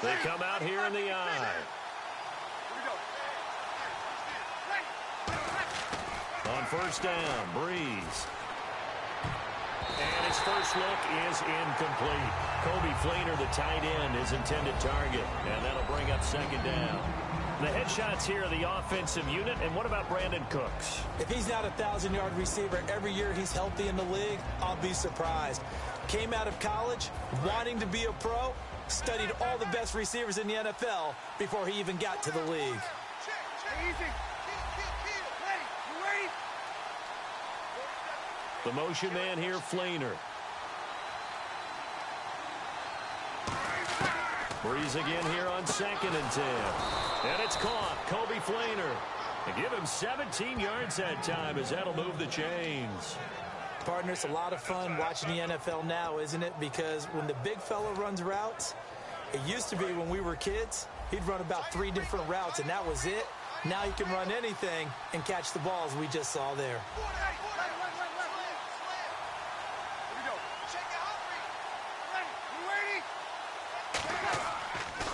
They come out here in the eye. On first down, Breeze. And his first look is incomplete. Kobe Fleener, the tight end, his intended target. And that'll bring up second down. The headshots here are the offensive unit. And what about Brandon Cooks? If he's not a 1,000-yard receiver every year he's healthy in the league, I'll be surprised. Came out of college wanting to be a pro, studied all the best receivers in the NFL before he even got to the league. The motion man here, Fleener. Breeze again here on 2nd and 10. And it's caught. Kobe Fleener. They give him 17 yards that time as that'll move the chains. Partner, it's a lot of fun watching the NFL now, isn't it? Because when the big fella runs routes, it used to be when we were kids, he'd run about 3 different routes, and that was it. Now he can run anything and catch the balls we just saw there.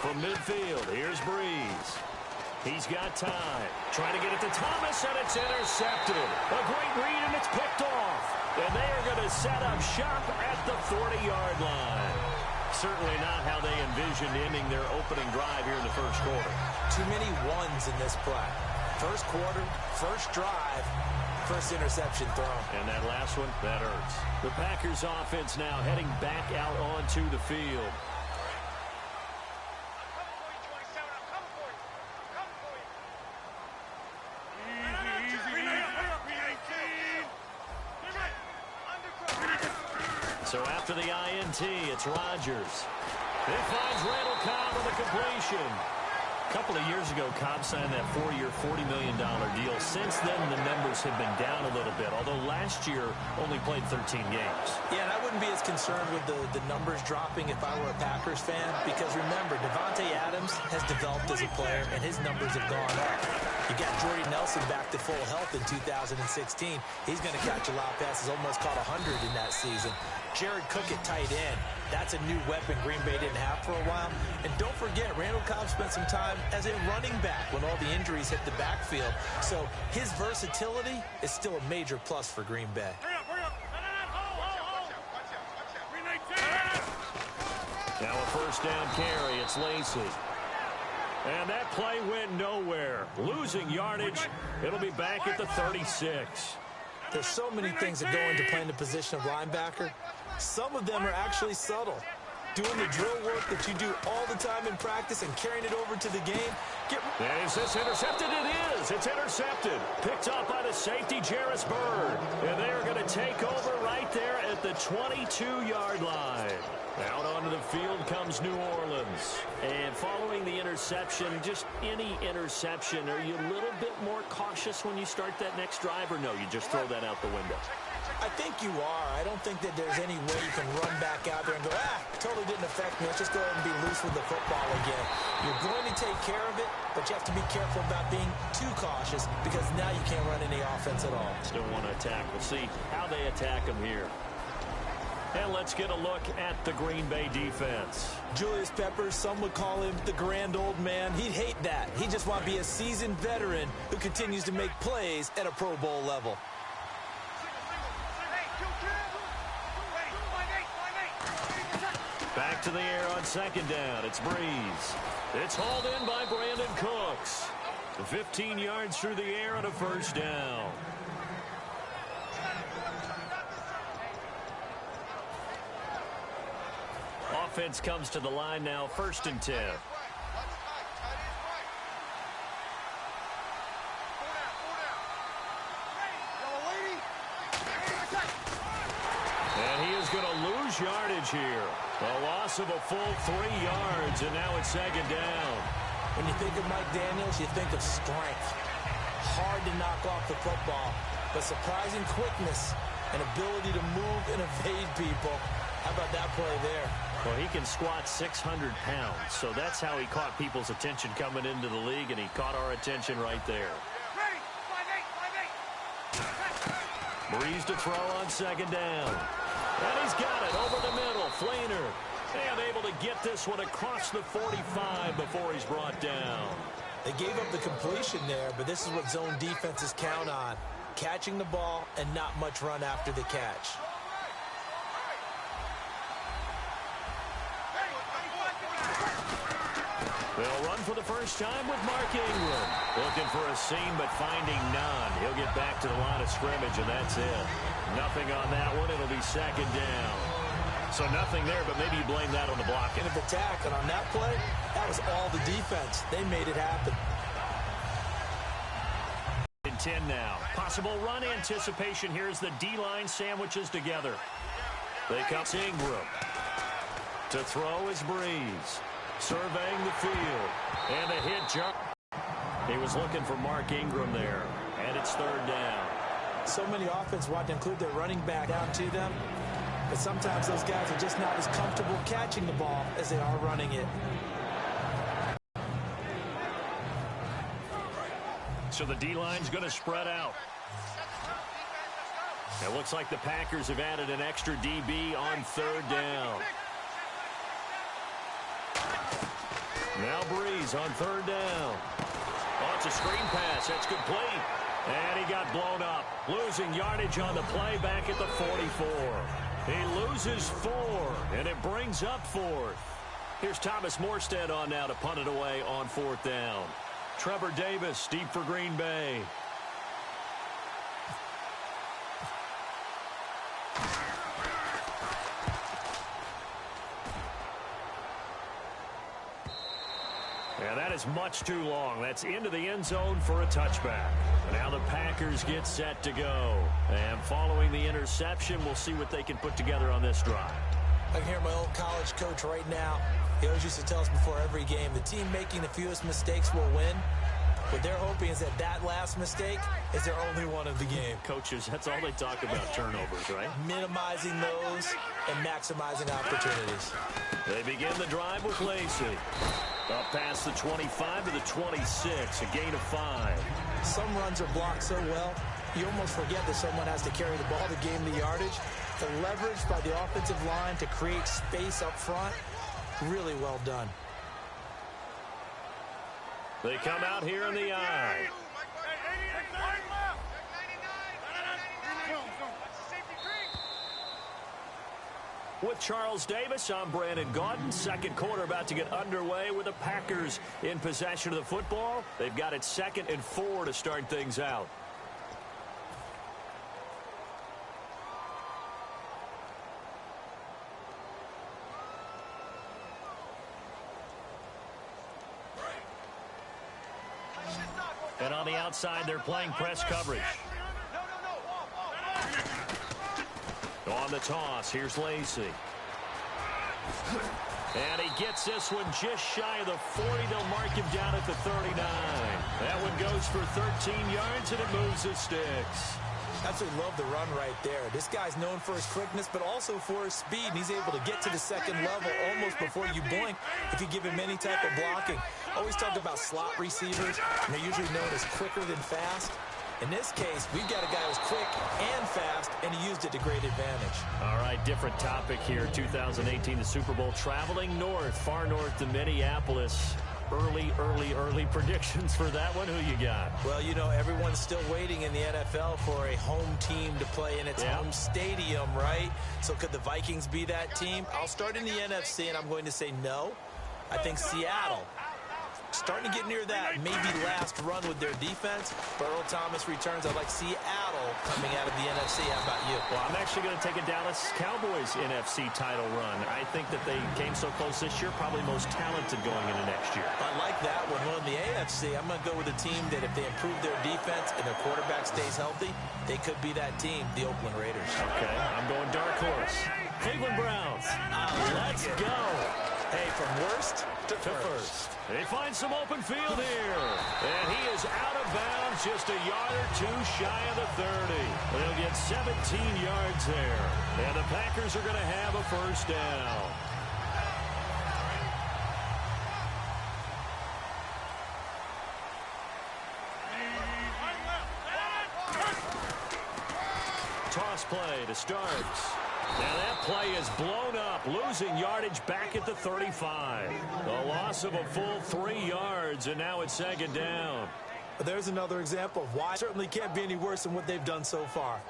From midfield, here's Breeze. He's got time. Trying to get it to Thomas, and it's intercepted. A great read, and it's picked off. And they are going to set up shop at the 40-yard line. Certainly not how they envisioned ending their opening drive here in the first quarter. Too many ones in this play. First quarter, first drive, first interception thrown. And that last one, that hurts. The Packers offense now heading back out onto the field. So after the INT, it's Rodgers. He finds Randall Cobb on the completion. A couple of years ago, Cobb signed that 4-year, $40 million deal. Since then, the numbers have been down a little bit, although last year only played 13 games. Yeah, and I wouldn't be as concerned with the numbers dropping if I were a Packers fan, because remember, Devontae Adams has developed as a player, and his numbers have gone up. You got Jordy Nelson back to full health in 2016. He's going to catch a lot of passes, almost caught 100 in that season. Jared Cook at tight end. That's a new weapon Green Bay didn't have for a while. And don't forget, Randall Cobb spent some time as a running back when all the injuries hit the backfield. So his versatility is still a major plus for Green Bay. Now a first down carry. It's Lacy. And that play went nowhere. Losing yardage. It'll be back at the 36. There's so many things that go into playing the position of linebacker. Some of them are actually subtle. Doing the drill work that you do all the time in practice and carrying it over to the game. Is this intercepted? It is. It's intercepted. Picked up by the safety, Jarvis Byrd. And they are going to take over right there at the 22-yard line. Out onto the field comes New Orleans. And following the interception, just any interception, are you a little bit more cautious when you start that next drive, or no, you just throw that out the window? I think you are. I don't think that there's any way you can run back out there and go, totally didn't affect me. Let's just go ahead and be loose with the football again. You're going to take care of it, but you have to be careful about being too cautious because now you can't run any offense at all. Still want to attack. We'll see how they attack them here. And let's get a look at the Green Bay defense. Julius Peppers, some would call him the grand old man. He'd hate that. He just want to be a seasoned veteran who continues to make plays at a Pro Bowl level. Back to the air on second down. It's Breeze. It's hauled in by Brandon Cooks. 15 yards through the air on a first down. Offense comes to the line now, 1st and 10. And he is going to lose yardage here. A loss of a full 3 yards, and now it's second down. When you think of Mike Daniels, you think of strength. Hard to knock off the football, but surprising quickness and ability to move and evade people. How about that play there? Well, he can squat 600 pounds, so that's how he caught people's attention coming into the league, and he caught our attention right there. Breeze to throw on second down. And he's got it over the middle. Fleener. And able to get this one across the 45 before he's brought down. They gave up the completion there, but this is what zone defenses count on. Catching the ball and not much run after the catch. They'll run for the first time with Mark Ingram. Looking for a seam, but finding none. He'll get back to the line of scrimmage, and that's it. Nothing on that one. It'll be second down. So nothing there, but maybe you blame that on the blocking. Of attack, and on that play, that was all the defense. They made it happen. 10 now. Possible run anticipation. Here's the D-line sandwiches together. They come to Ingram. To throw is Breeze. Surveying the field. And a hit jump. He was looking for Mark Ingram there. And it's third down. So many offenses want to include their running back down to them. But sometimes those guys are just not as comfortable catching the ball as they are running it. So the D-line's going to spread out. It looks like the Packers have added an extra DB on third down. Now Breeze on third down. Oh, it's a screen pass. That's complete. And he got blown up. Losing yardage on the play back at the 44. He loses 4, and it brings up 4th. Here's Thomas Morstead on now to punt it away on 4th down. Trevor Davis deep for Green Bay. And that is much too long. That's into the end zone for a touchback. Now the Packers get set to go. And following the interception, we'll see what they can put together on this drive. I can hear my old college coach right now. He always used to tell us before every game, the team making the fewest mistakes will win. What they're hoping is that last mistake is their only one of the game. Coaches, that's all they talk about, turnovers, right? Minimizing those and maximizing opportunities. They begin the drive with Lacey. Up past the 25 to the 26, a gain of 5. Some runs are blocked so well, you almost forget that someone has to carry the ball to gain the yardage. The leverage by the offensive line to create space up front, really well done. They come out here in the eye. With Charles Davis, I'm Brandon Gaudin. Second quarter about to get underway with the Packers in possession of the football. They've got it 2nd and 4 to start things out. And on the outside, they're playing press coverage. On the toss, here's Lacey. And he gets this one just shy of the 40. They'll mark him down at the 39. That one goes for 13 yards, and it moves the sticks. Absolutely love the run right there. This guy's known for his quickness, but also for his speed. And he's able to get to the second level almost before you blink if you give him any type of blocking. Always talk about slot receivers, and they're usually known as quicker than fast. In this case, we've got a guy who's quick and fast, and he used it to great advantage. All right, different topic here. 2018, the Super Bowl, traveling north, far north to Minneapolis. Early predictions for that one. Who you got? Well, you know, everyone's still waiting in the NFL for a home team to play in its home stadium, right? So could the Vikings be that team? I'll start in the NFC, and I'm going to say no. I think Seattle. Starting to get near that maybe last run with their defense. But Earl Thomas returns. I like Seattle coming out of the NFC. How about you? Well, I'm actually going to take a Dallas Cowboys NFC title run. I think that they came so close this year, probably most talented going into next year. I like that one. Well, in the AFC, I'm going to go with a team that if they improve their defense and their quarterback stays healthy, they could be that team, the Oakland Raiders. Okay, I'm going dark horse. Cleveland Browns. Let's go. Hey, from worst to first. They find some open field here. And he is out of bounds just a yard or two shy of the 30. They'll get 17 yards there. And the Packers are going to have a first down. Toss play to start. And that play is blown up, losing yardage back at the 35. A loss of a full 3 yards, and now it's second down. There's another example of why it certainly can't be any worse than what they've done so far.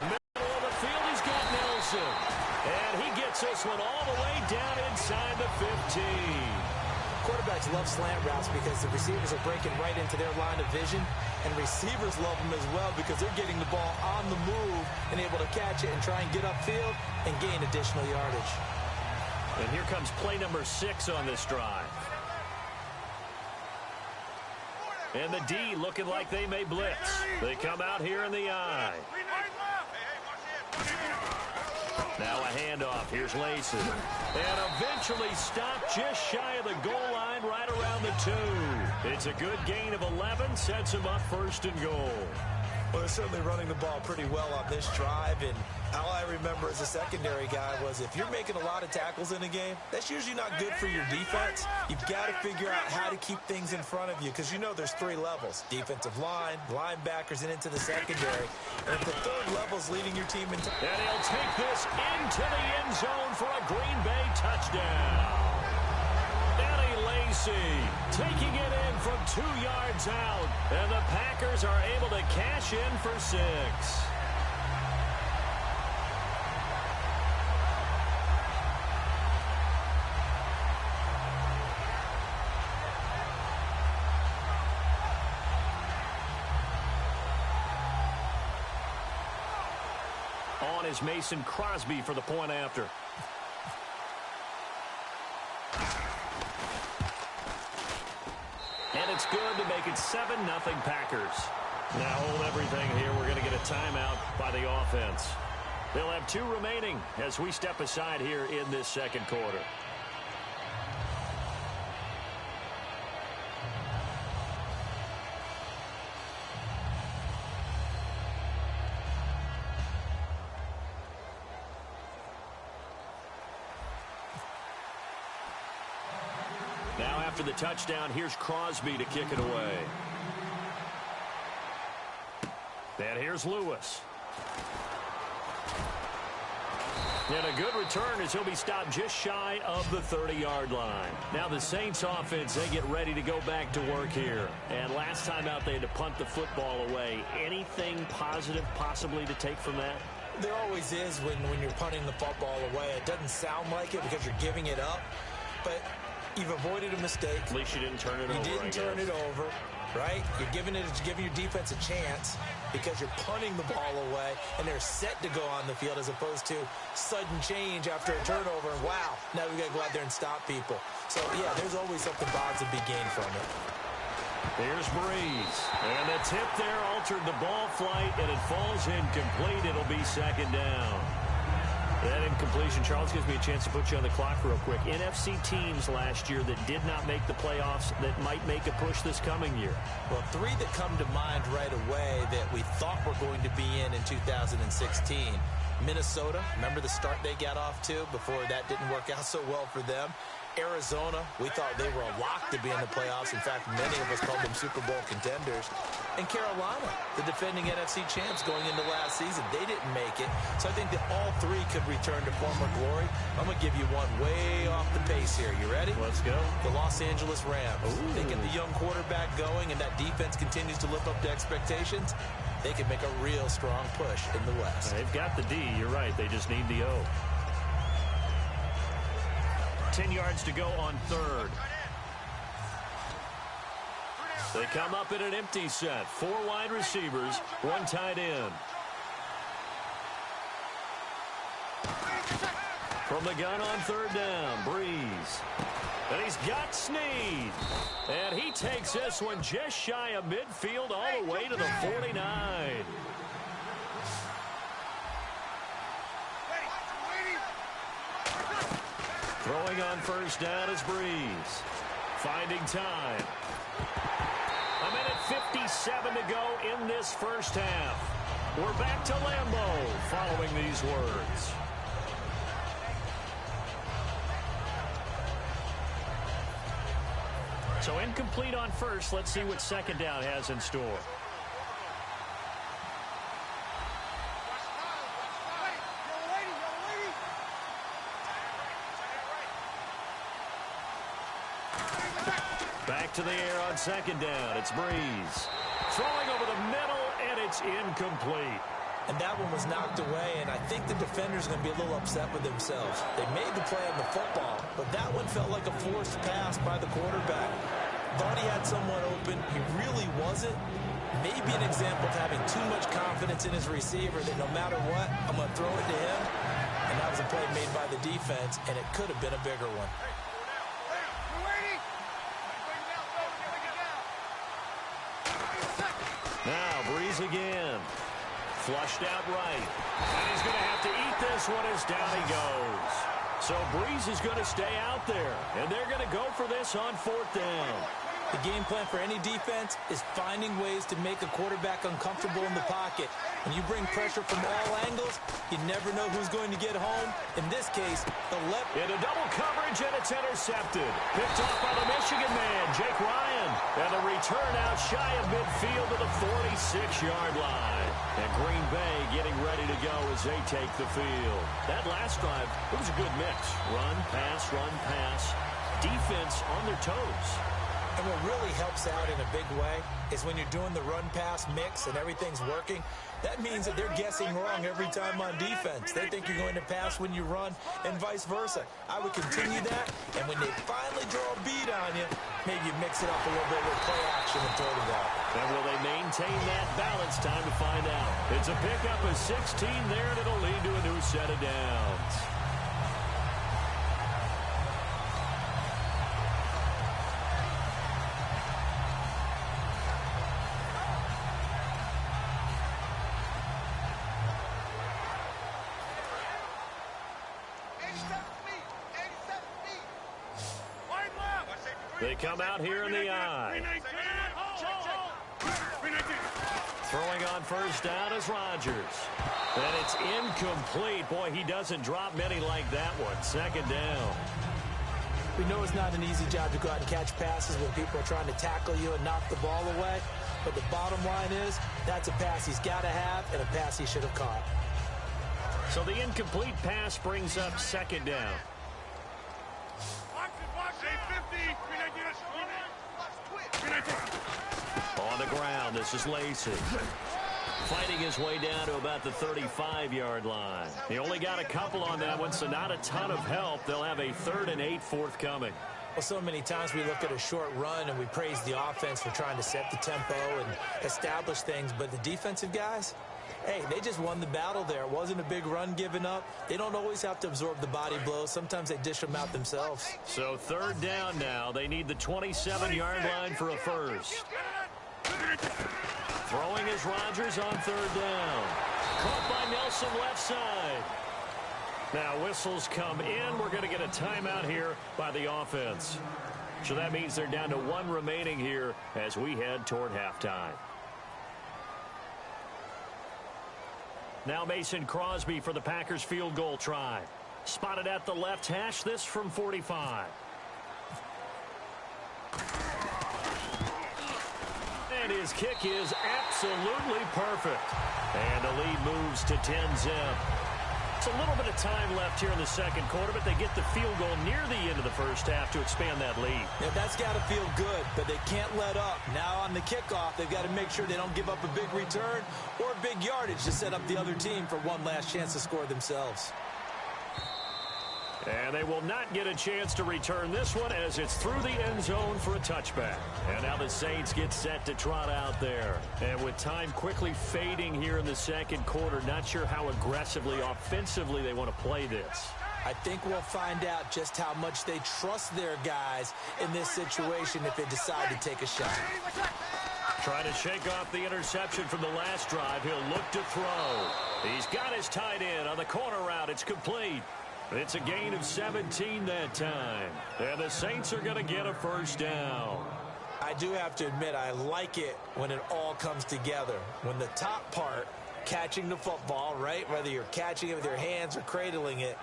Middle of the field, he's got Nelson. And he gets this one all the way down inside the 15. Quarterbacks love slant routes because the receivers are breaking right into their line of vision, and receivers love them as well because they're getting the ball on the move and able to catch it and try and get upfield and gain additional yardage. And here comes play number 6 on this drive. And the D looking like they may blitz. They come out here in the I. Now a handoff. Here's Lacey. And eventually stopped just shy of the goal line right around the 2. It's a good gain of 11. Sets him up first and goal. Well, they're certainly running the ball pretty well on this drive, and all I remember as a secondary guy was if you're making a lot of tackles in a game, that's usually not good for your defense. You've got to figure out how to keep things in front of you because you know there's 3 levels, defensive line, linebackers, and into the secondary. And if the 3rd level is leading your team into... And he'll take this into the end zone for a Green Bay touchdown. Lacey taking it in from 2 yards out, and the Packers are able to cash in for 6. On is Mason Crosby for the point after. And it's good to make it 7-0 Packers. Now hold everything here. We're going to get a timeout by the offense. They'll have 2 remaining as we step aside here in this second quarter. Now after the touchdown, here's Crosby to kick it away. And here's Lewis. And a good return as he'll be stopped just shy of the 30-yard line. Now the Saints offense, they get ready to go back to work here. And last time out, they had to punt the football away. Anything positive possibly to take from that? There always is when you're punting the football away. It doesn't sound like it because you're giving it up, but you've avoided a mistake. At least you didn't turn it over. You didn't turn it over, right? You're giving your defense a chance because you're punting the ball away, and they're set to go on the field as opposed to sudden change after a turnover. And wow, now we got to go out there and stop people. So, yeah, there's always something positive to be gained from it. Here's Breeze. And the tip there altered the ball flight, and it falls incomplete. It'll be second down. That incompletion, Charles, gives me a chance to put you on the clock real quick. NFC teams last year that did not make the playoffs that might make a push this coming year. Well, 3 that come to mind right away that we thought were going to be in 2016. Minnesota, remember the start they got off to before that didn't work out so well for them. Arizona, we thought they were a lock to be in the playoffs. In fact, many of us called them Super Bowl contenders. And Carolina, the defending NFC champs going into last season, they didn't make it. So I think that all 3 could return to former glory. I'm going to give you one way off the pace here. You ready? Let's go. The Los Angeles Rams. Ooh. They get the young quarterback going, and that defense continues to live up to expectations. They can make a real strong push in the West. They've got the D. You're right. They just need the O. 10 yards to go on 3rd. They come up in an empty set. 4 wide receivers, 1 tight end. From the gun on 3rd down, Breeze. And he's got Snead. And he takes this one just shy of midfield all the way to the 49. Throwing on 1st down is Breeze. Finding time. A minute 57 to go in this first half. We're back to Lambeau following these words. So incomplete on 1st. Let's see what 2nd down has in store. Back to the air on second down. It's Breeze. Throwing over the middle, and it's incomplete. And that one was knocked away, and I think the defender's going to be a little upset with themselves. They made the play on the football, but that one felt like a forced pass by the quarterback. Thought he had someone open. He really wasn't. Maybe an example of having too much confidence in his receiver that no matter what, I'm going to throw it to him. And that was a play made by the defense, and it could have been a bigger one. Now, Breeze again. Flushed out right. And he's going to have to eat this one as down he goes. So Breeze is going to stay out there. And they're going to go for this on fourth down. The game plan for any defense is finding ways to make a quarterback uncomfortable in the pocket. When you bring pressure from all angles, you never know who's going to get home. In this case, the left. Into double coverage, and it's intercepted. Picked off by the Michigan man, Jake Ryan. And the return out shy of midfield to the 46-yard line. And Green Bay getting ready to go as they take the field. That last drive, it was a good mix. Run, pass, defense on their toes. And what really helps out in a big way is when you're doing the run-pass mix and everything's working, that means that they're guessing wrong every time on defense. They think you're going to pass when you run and vice versa. I would continue that, and when they finally draw a beat on you, maybe you mix it up a little bit with play action and throw the ball. And will they maintain that balance? Time to find out. It's a pickup of 16 there, and it'll lead to a new set of downs. They come out here in the I. Throwing on first down is Rodgers. And it's incomplete. Boy, he doesn't drop many like that one. Second down. We know it's not an easy job to go out and catch passes when people are trying to tackle you and knock the ball away. But the bottom line is, that's a pass he's got to have and a pass he should have caught. So the incomplete pass brings up second down. On the ground, this is Lacey. Fighting his way down to about the 35-yard line. He only got a couple on that one, so not a ton of help. They'll have a 3rd and 8 forthcoming. Well, so many times we look at a short run and we praise the offense for trying to set the tempo and establish things, but the defensive guys, hey, they just won the battle there. It wasn't a big run given up. They don't always have to absorb the body blows. Sometimes they dish them out themselves. So 3rd down now. They need the 27-yard line for a first. Throwing is Rodgers on 3rd down. Caught by Nelson left side. Now whistles come in. We're going to get a timeout here by the offense. So that means they're down to 1 remaining here as we head toward halftime. Now Mason Crosby for the Packers field goal try. Spotted at the left hash, this from 45. And his kick is absolutely perfect. And the lead moves to 10-zip. It's a little bit of time left here in the second quarter, but they get the field goal near the end of the first half to expand that lead. Yeah, that's got to feel good, but they can't let up. Now on the kickoff, they've got to make sure they don't give up a big return or a big yardage to set up the other team for one last chance to score themselves. And they will not get a chance to return this one as it's through the end zone for a touchback. And now the Saints get set to trot out there. And with time quickly fading here in the second quarter, not sure how aggressively, offensively they want to play this. I think we'll find out just how much they trust their guys in this situation if they decide to take a shot. Trying to shake off the interception from the last drive. He'll look to throw. He's got his tight end on the corner route. It's complete. It's a gain of 17 that time. And the Saints are going to get a first down. I do have to admit, I like it when it all comes together. When the top part, catching the football, right, whether you're catching it with your hands or cradling it,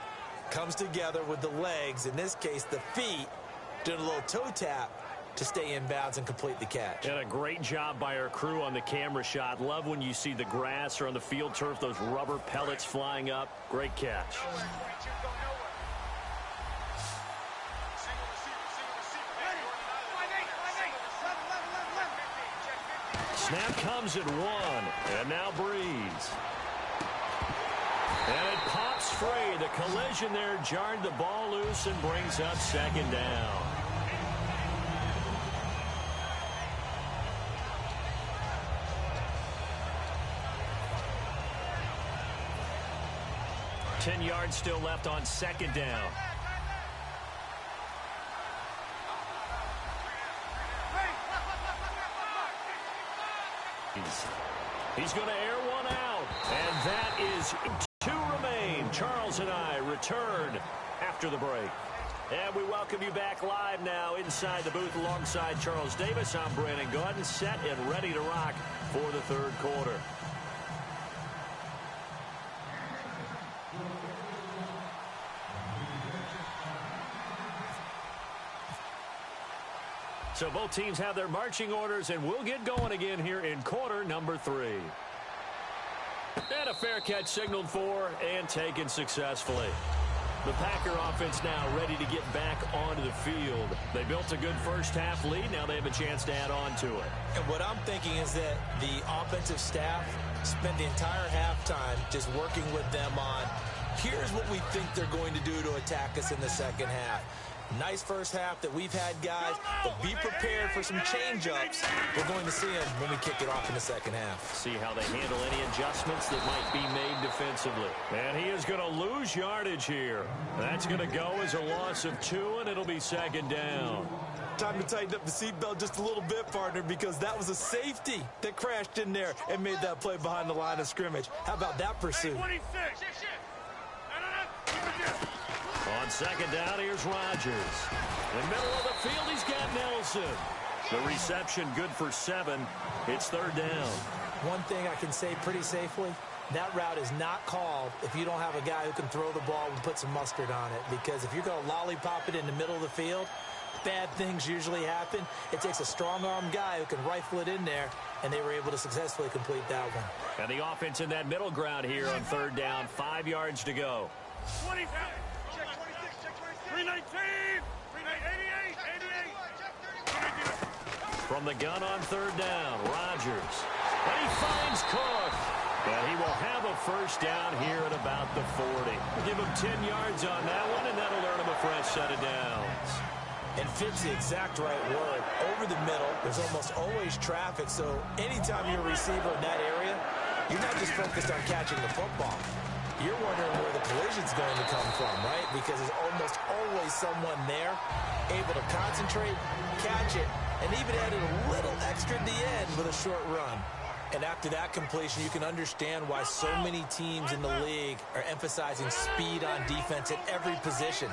comes together with the legs, in this case the feet, doing a little toe tap to stay in bounds and complete the catch. And a great job by our crew on the camera shot. Love when you see the grass or on the field turf, those rubber pellets flying up. Great catch. snap comes at 1. And now Breeze. And it pops free. The collision there jarred the ball loose and brings up second down. Ten yards still left on second down. He's going to air one out. And that is 2 remain. Charles and I return after the break. And we welcome you back live now inside the booth alongside Charles Davis. I'm Brandon Gaudin, set and ready to rock for the third quarter. So both teams have their marching orders, and we'll get going again here in quarter number 3. And a fair catch signaled for and taken successfully. The Packer offense now ready to get back onto the field. They built a good first half lead. Now they have a chance to add on to it. And what I'm thinking is that the offensive staff spent the entire halftime just working with them on, here's what we think they're going to do to attack us in the second half. Nice first half that we've had, guys, but be prepared for some change-ups. We're going to see them when we kick it off in the second half. See how they handle any adjustments that might be made defensively. And he is going to lose yardage here. That's going to go as a loss of 2, and it'll be second down. Time to tighten up the seatbelt just a little bit, partner, because that was a safety that crashed in there and made that play behind the line of scrimmage. How about that pursuit? On second down, here's Rodgers. In the middle of the field, he's got Nelson. The reception good for 7. It's third down. One thing I can say pretty safely, that route is not called if you don't have a guy who can throw the ball and put some mustard on it. Because if you're going to lollipop it in the middle of the field, bad things usually happen. It takes a strong-arm guy who can rifle it in there, and they were able to successfully complete that one. And the offense in that middle ground here on third down, 5 yards to go. 25. 319, 388, 88. From the gun on third down, Rodgers. And he finds Cook. And he will have a first down here at about the 40. Give him 10 yards on that one, and that'll earn him a fresh set of downs. And fits the exact right word. Over the middle, there's almost always traffic, so anytime you're a receiver in that area, you're not just focused on catching the football. You're wondering where the collision's going to come from, right? Because there's almost always someone there able to concentrate, catch it, and even added a little extra at the end with a short run. And after that completion, you can understand why so many teams in the league are emphasizing speed on defense at every position.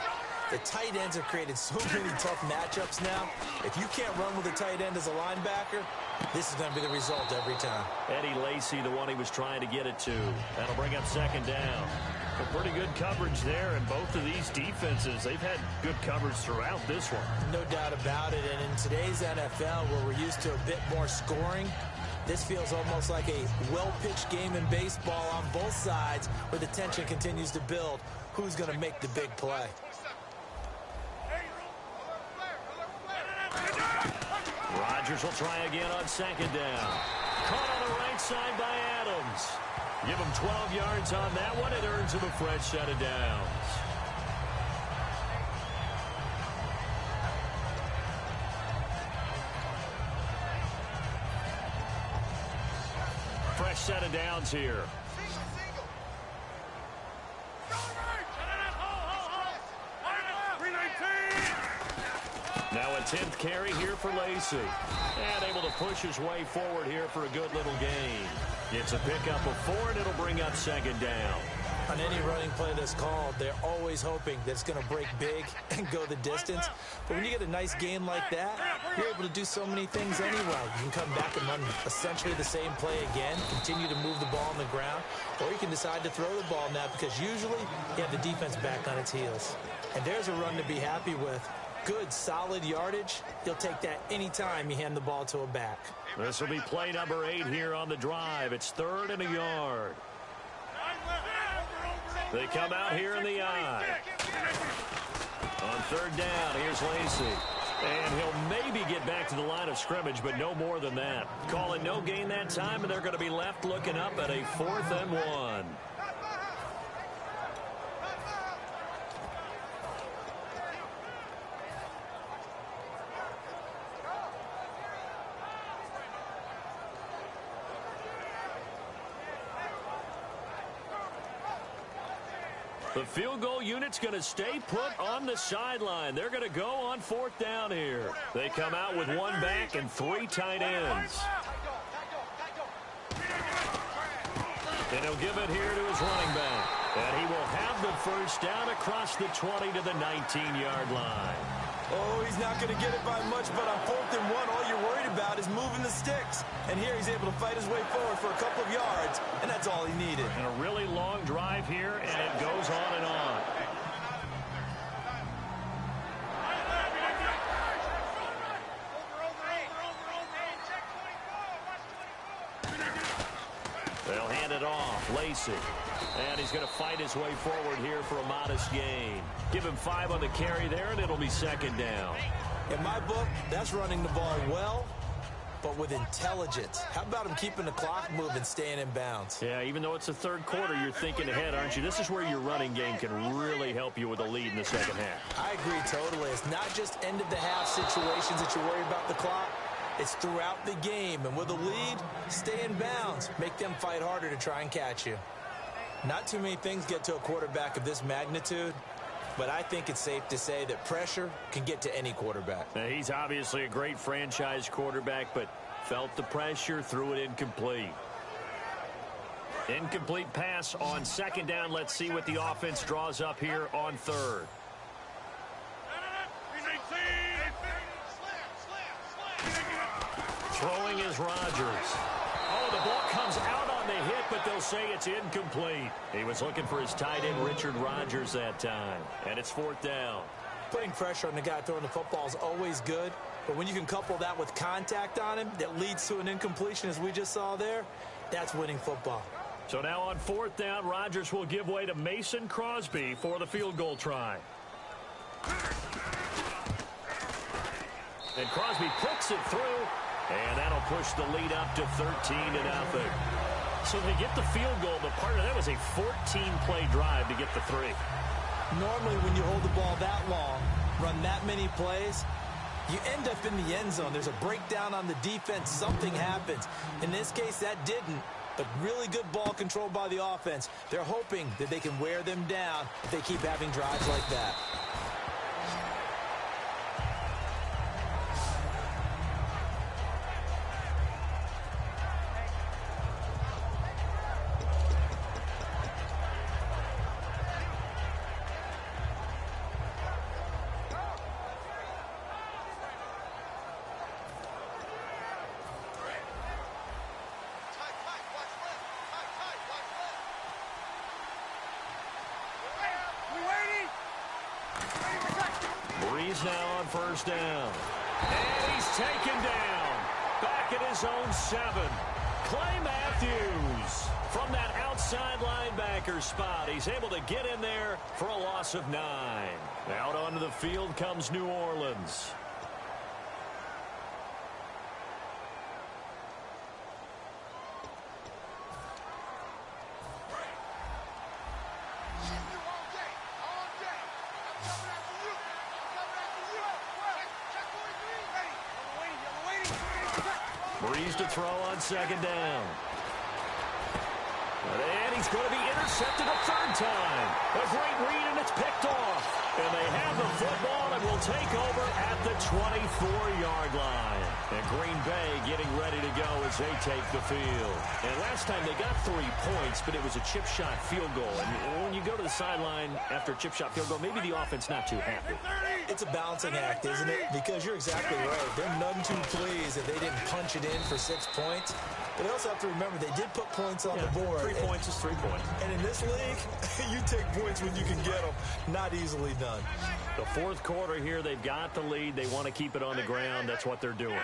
The tight ends have created so many tough matchups now. If you can't run with a tight end as a linebacker, this is going to be the result every time. Eddie Lacy, the one he was trying to get it to. That'll bring up second down. A pretty good coverage there, and both of these defenses, they've had good coverage throughout this one. No doubt about it, and in today's NFL, where we're used to a bit more scoring, this feels almost like a well-pitched game in baseball on both sides, where the tension continues to build. Who's going to make the big play? Rodgers will try again on second down. Caught on the right side by Adams. Give him 12 yards on that one. It earns him a fresh set of downs. Fresh set of downs here. Now a 10th carry here for Lacy. And able to push his way forward here for a good little gain. It's a pickup of 4, and it'll bring up second down. On any running play that's called, they're always hoping that it's going to break big and go the distance. But when you get a nice gain like that, you're able to do so many things anyway. You can come back and run essentially the same play again, continue to move the ball on the ground, or you can decide to throw the ball now because usually you have the defense back on its heels. And there's a run to be happy with. Good, solid yardage. You'll take that anytime you hand the ball to a back. This will be play number 8 here on the drive. It's 3rd and a yard. They come out here in the I. On third down, here's Lacy. And he'll maybe get back to the line of scrimmage, but no more than that. Call it no gain that time, and they're going to be left looking up at a 4th and 1. The field goal unit's going to stay put on the sideline. They're going to go on 4th down here. They come out with 1 back and 3 tight ends. And he'll give it here to his running back. And he will have the 1st down across the 20 to the 19-yard line. Oh, he's not going to get it by much, but on 4th and 1, all you're worried about is moving the sticks. And here he's able to fight his way forward for a couple of yards, and that's all he needed. And a really long drive here, and it goes on and on. They'll hand it off. Lacey. And he's going to fight his way forward here for a modest gain. Give him 5 on the carry there, and it'll be 2nd down. In my book, that's running the ball well, but with intelligence. How about him keeping the clock moving, staying in bounds? Yeah, even though it's the 3rd quarter, you're thinking ahead, aren't you? This is where your running game can really help you with a lead in the 2nd half. I agree totally. It's not just end-of-the-half situations that you worry about the clock. It's throughout the game. And with a lead, stay in bounds. Make them fight harder to try and catch you. Not too many things get to a quarterback of this magnitude, but I think it's safe to say that pressure can get to any quarterback. Now, he's obviously a great franchise quarterback, but felt the pressure, threw it incomplete. Incomplete pass on 2nd down. Let's see what the offense draws up here on 3rd. Throwing is Rodgers. Oh, the ball comes out on the hit, but they'll say it's incomplete. He was looking for his tight end, Richard Rodgers, that time. And it's 4th down. Putting pressure on the guy throwing the football is always good, but when you can couple that with contact on him that leads to an incompletion, as we just saw there, that's winning football. So now on 4th down, Rodgers will give way to Mason Crosby for the field goal try. And Crosby puts it through. And that'll push the lead up to 13-0. So they get the field goal, but part of that was a 14-play drive to get the 3. Normally when you hold the ball that long, run that many plays, you end up in the end zone. There's a breakdown on the defense. Something happens. In this case, that didn't. But really good ball control by the offense. They're hoping that they can wear them down if they keep having drives like that. Now on 1st down. And he's taken down. Back at his own 7. Clay Matthews from that outside linebacker spot. He's able to get in there for a loss of 9. Out onto the field comes New Orleans. Breeze to throw on 2nd down. And he's going to be intercepted a 3rd time. A great read, and it's picked off. And they have the football and will take over at the 24-yard line. And Green Bay getting ready to go as they take the field. And last time they got 3 points, but it was a chip shot field goal. And when you go to the sideline after a chip shot field goal, maybe the offense not too happy. It's a balancing act, isn't it? Because you're exactly right. They're none too pleased that they didn't punch it in for 6 points. But they also have to remember they did put points on the board. 3 points is 3 points. And in this league, you take points when you can get them. Not easily done. The 4th quarter here, they've got the lead. They want to keep it on the ground. That's what they're doing.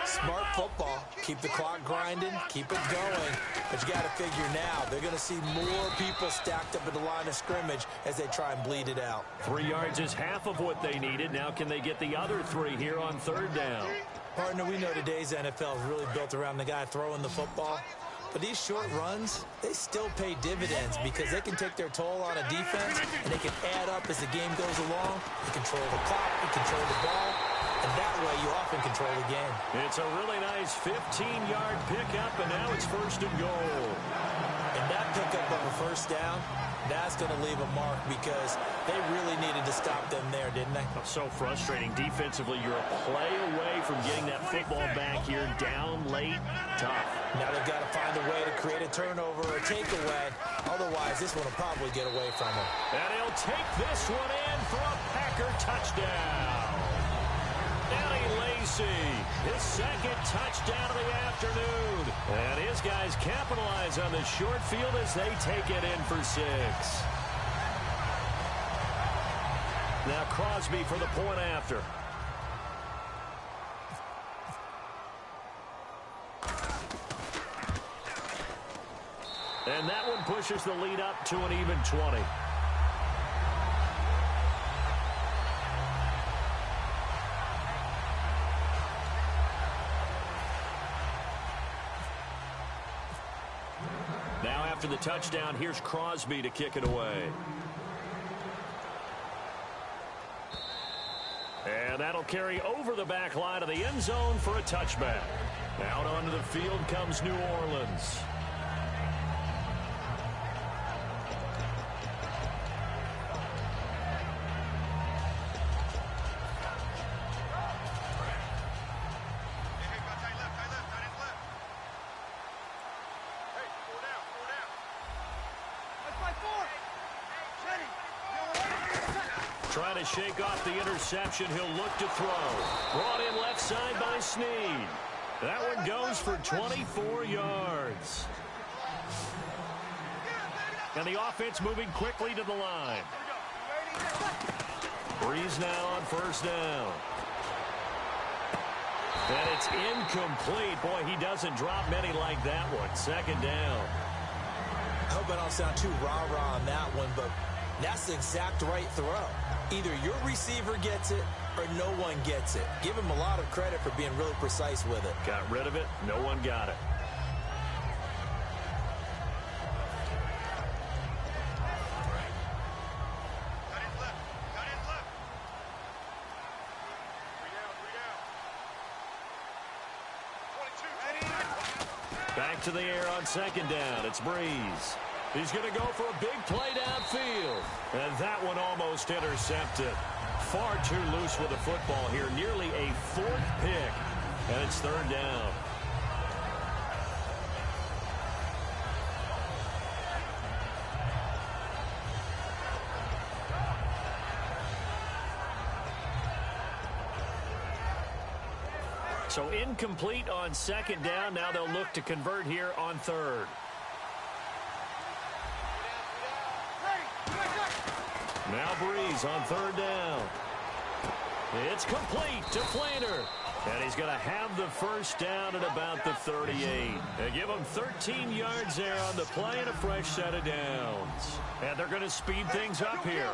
Smart football. Keep the clock grinding, keep it going. But you got to figure now, they're going to see more people stacked up at the line of scrimmage as they try and bleed it out. 3 yards is half of what they needed. Now can they get the other 3 here on third down? Partner, we know today's NFL is really built around the guy throwing the football. But these short runs, they still pay dividends because they can take their toll on a defense, and they can add up as the game goes along. You control the clock, you control the ball, and that way you often control the game. It's a really nice 15-yard pickup, and now it's 1st and goal. And that pickup of a first down, that's going to leave a mark because they really needed to stop them there, didn't they? So frustrating. Defensively, you're a play away from getting that football back here down late. Tough. Now they've got to find a way to create a turnover or takeaway. Otherwise, this one will probably get away from them. And he'll take this one in for a Packer touchdown. Eddie Lacy, his 2nd touchdown of the afternoon. And his guys capitalize on the short field as they take it in for 6. Now Crosby for the point after. And that one pushes the lead up to an even 20. Now after the touchdown, here's Crosby to kick it away. And that'll carry over the back line of the end zone for a touchback. Out onto the field comes New Orleans. Trying to shake off the interception. He'll look to throw. Brought in left side by Snead. That one goes for 24 yards. And the offense moving quickly to the line. Breeze now on 1st down. And it's incomplete. Boy, he doesn't drop many like that one. 2nd down. I hope I don't sound too rah-rah on that one, but that's the exact right throw. Either your receiver gets it or no one gets it. Give him a lot of credit for being really precise with it. Got rid of it. No one got it. Back to the air on 2nd down. It's Breeze. He's going to go for a big play downfield. And that one almost intercepted. Far too loose with the football here. Nearly a 4th pick. And it's 3rd down. So incomplete on 2nd down. Now they'll look to convert here on 3rd. Now Breeze on 3rd down. It's complete to Flainer. And he's going to have the 1st down at about the 38. They give him 13 yards there on the play and a fresh set of downs. And they're going to speed things up here.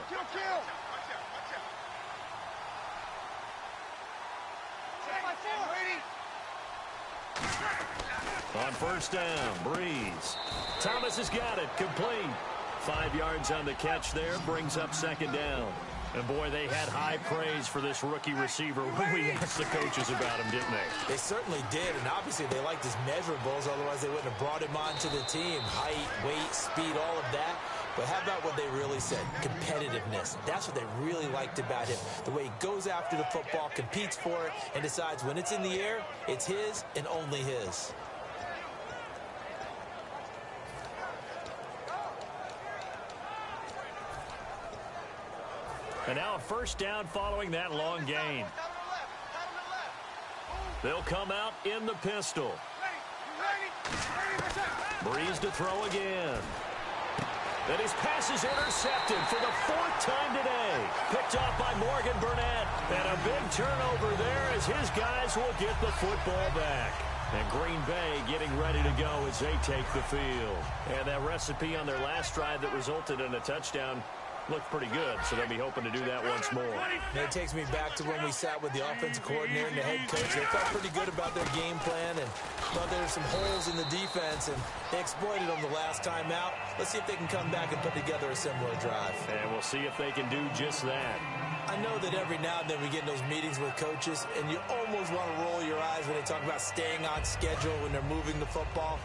On 1st down, Breeze. Thomas has got it, complete. 5 yards on the catch there, brings up 2nd down. And, boy, they had high praise for this rookie receiver when we asked the coaches about him, didn't they? They certainly did, and obviously they liked his measurables, otherwise they wouldn't have brought him onto the team. Height, weight, speed, all of that. But how about what they really said? Competitiveness. That's what they really liked about him. The way he goes after the football, competes for it, and decides when it's in the air, it's his and only his. And now a 1st down following that long gain. They'll come out in the pistol. Breeze to throw again. And his pass is intercepted for the 4th time today. Picked off by Morgan Burnett. And a big turnover there as his guys will get the football back. And Green Bay getting ready to go as they take the field. And that recipe on their last drive that resulted in a touchdown looked pretty good, so they'll be hoping to do that once more. And it takes me back to when we sat with the offensive coordinator and the head coach. They felt pretty good about their game plan and thought there were some holes in the defense, and they exploited them the last time out. Let's see if they can come back and put together a similar drive. And we'll see if they can do just that. I know that every now and then we get in those meetings with coaches, and you almost want to roll your eyes when they talk about staying on schedule when they're moving the football.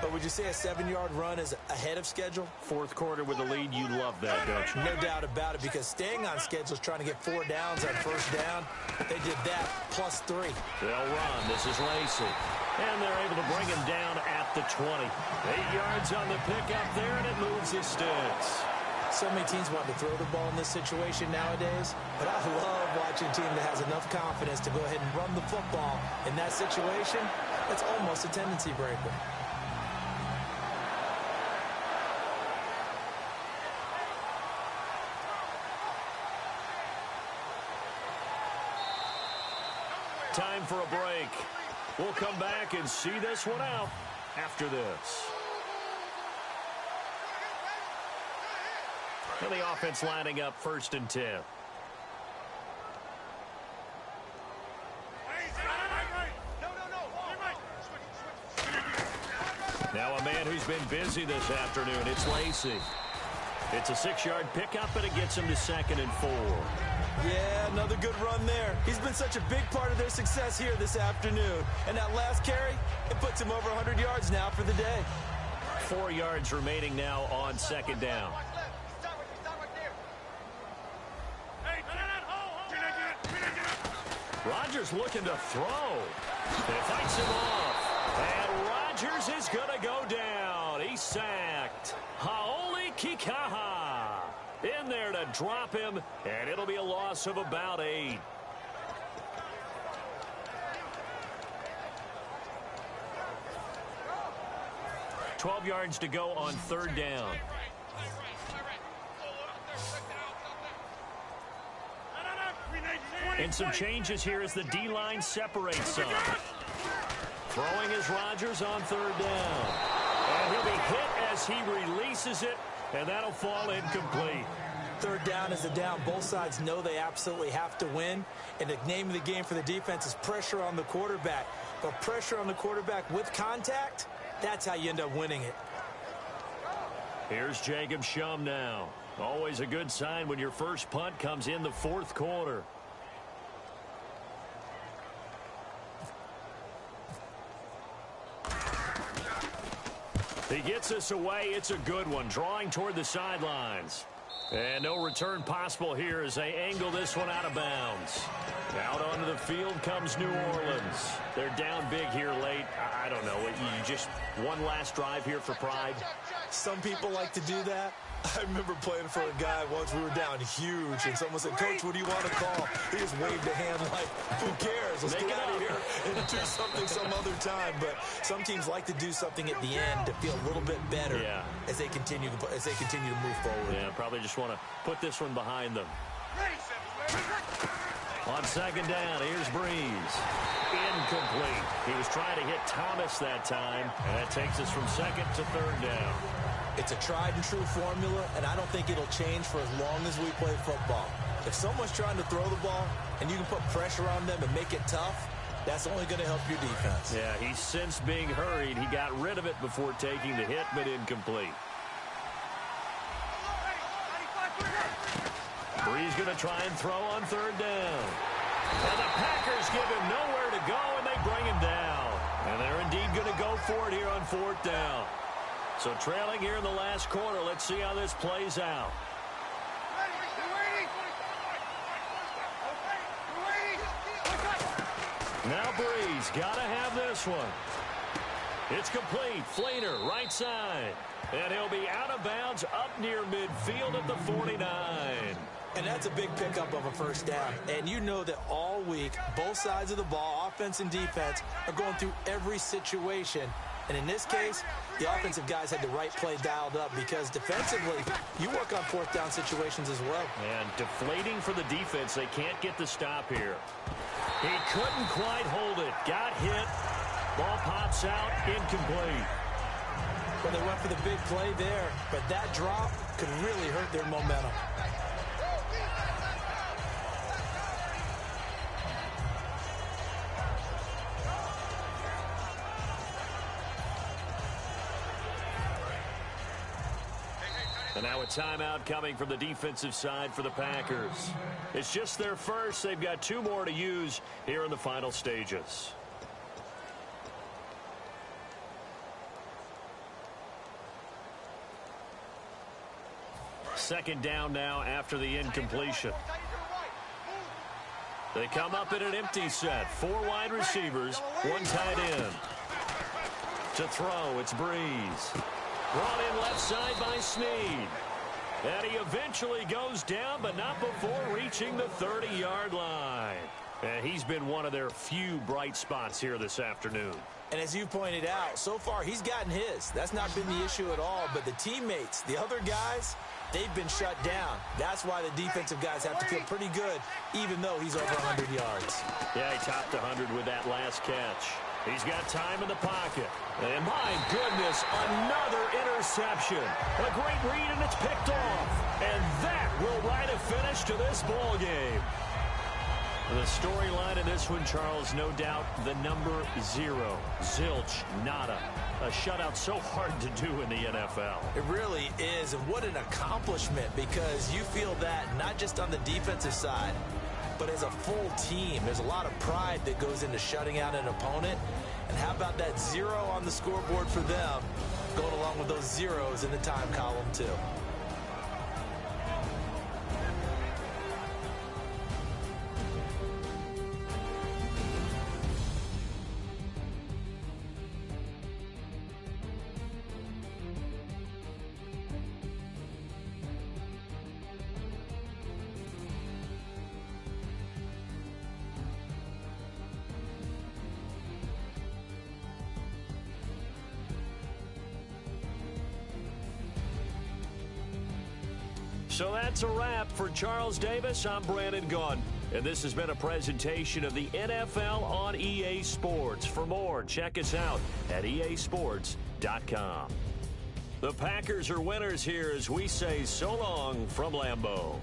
But would you say a 7-yard run is ahead of schedule? 4th quarter with a lead, you love that, don't you? No doubt about it, because staying on schedule is trying to get 4 downs on 1st down. They did that plus 3. They'll run. This is Lacey. And they're able to bring him down at the 20. 8 yards on the pickup there, and it moves the sticks. So many teams want to throw the ball in this situation nowadays, but I love watching a team that has enough confidence to go ahead and run the football in that situation. It's almost a tendency breaker. Time for a break. We'll come back and see this one out after this. And the offense lining up 1st and 10. Now a man who's been busy this afternoon. It's Lacey. It's a 6-yard pickup, and it gets him to 2nd and 4. Yeah, another good run there. He's been such a big part of their success here this afternoon. And that last carry, it puts him over 100 yards now for the day. 4 yards remaining now on 2nd down. Rodgers looking to throw. It fights him off. And Rodgers is going to go down. He's sacked. Haoli Kikaha in there to drop him, and it'll be a loss of about 8. $12 yards to go on 3rd down. And some changes here as the D-line separates some. Throwing is Rodgers on 3rd down. And he'll be hit as he releases it, and that'll fall incomplete. 3rd down is a down. Both sides know they absolutely have to win. And the name of the game for the defense is pressure on the quarterback. But pressure on the quarterback with contact, that's how you end up winning it. Here's Jacob Shum now. Always a good sign when your first punt comes in the 4th quarter. He gets us away. It's a good one. Drawing toward the sidelines. And no return possible here as they angle this one out of bounds. Out onto the field comes New Orleans. They're down big here late. I don't know. You just one last drive here for pride. Some people like to do that. I remember playing for a guy once. We were down huge, and someone said, "Coach, what do you want to call?" He just waved a hand like, "Who cares? Let's get out of here and do something some other time." But some teams like to do something at the end to feel a little bit better as they continue to move forward. Yeah, probably just want to put this one behind them. On 2nd down, here's Breeze. Incomplete. He was trying to hit Thomas that time, and that takes us from 2nd to 3rd down. It's a tried-and-true formula, and I don't think it'll change for as long as we play football. If someone's trying to throw the ball and you can put pressure on them and make it tough, that's only going to help your defense. Yeah, he's since being hurried. He got rid of it before taking the hit, but incomplete. Breeze going to try and throw on 3rd down. And the Packers give him nowhere to go, and they bring him down. And they're indeed going to go for it here on 4th down. So trailing here in the last quarter. Let's see how this plays out. Now Breeze got to have this one. It's complete. Fleener, right side. And he'll be out of bounds up near midfield at the 49. And that's a big pickup of a 1st down. And you know that all week, both sides of the ball, offense and defense, are going through every situation And in this case, the offensive guys had the right play dialed up because defensively, you work on fourth down situations as well. And deflating for the defense. They can't get the stop here. He couldn't quite hold it. Got hit. Ball pops out. Incomplete. Well, they went for the big play there, but that drop could really hurt their momentum. And now a timeout coming from the defensive side for the Packers. It's just their first. They've got 2 more to use here in the final stages. Second down now after the incompletion. They come up in an empty set. 4 wide receivers, 1 tight end. To throw, it's Breeze. Brought in left side by Snead. And he eventually goes down, but not before reaching the 30-yard line. And he's been one of their few bright spots here this afternoon. And as you pointed out, so far he's gotten his. That's not been the issue at all. But the teammates, the other guys, they've been shut down. That's why the defensive guys have to feel pretty good, even though he's over 100 yards. Yeah, he topped 100 with that last catch. He's got time in the pocket. And my goodness, another interception. A great read, and it's picked off. And that will write a finish to this ball game. The storyline in this one, Charles, no doubt the number 0. Zilch, nada. A shutout so hard to do in the NFL. It really is, and what an accomplishment, because you feel that not just on the defensive side, but as a full team. There's a lot of pride that goes into shutting out an opponent. And how about that 0 on the scoreboard for them, going along with those zeros in the time column, too. So that's a wrap for Charles Davis. I'm Brandon Gaudin, and this has been a presentation of the NFL on EA Sports. For more, check us out at easports.com. The Packers are winners here as we say so long from Lambeau.